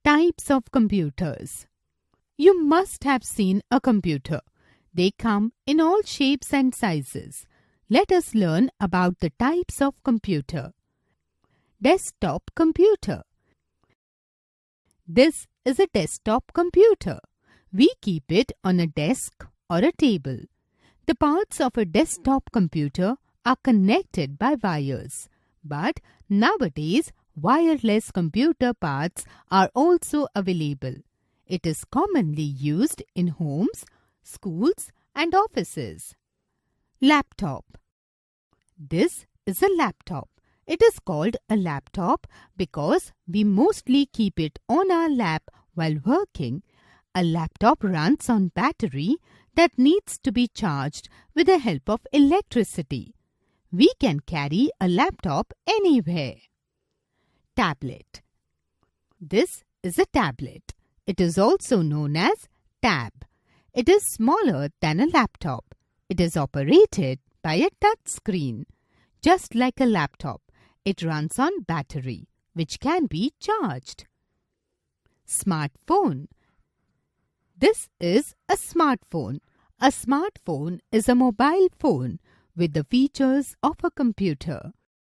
Types of computers. You must have seen a computer. They come in all shapes and sizes. Let us learn about the types of computer. Desktop computer. This is a desktop computer. We keep it on a desk or a table. The parts of a desktop computer are connected by wires. But nowadays, wireless computer parts are also available. It is commonly used in homes, schools and offices. Laptop. This is a laptop. It is called a laptop because we mostly keep it on our lap while working. A laptop runs on battery that needs to be charged with the help of electricity. We can carry a laptop anywhere. Tablet. This is a tablet. It is also known as tab. It is smaller than a laptop. It is operated by a touch screen. Just like a laptop, it runs on battery, which can be charged. Smartphone. This is a smartphone. A smartphone is a mobile phone with the features of a computer.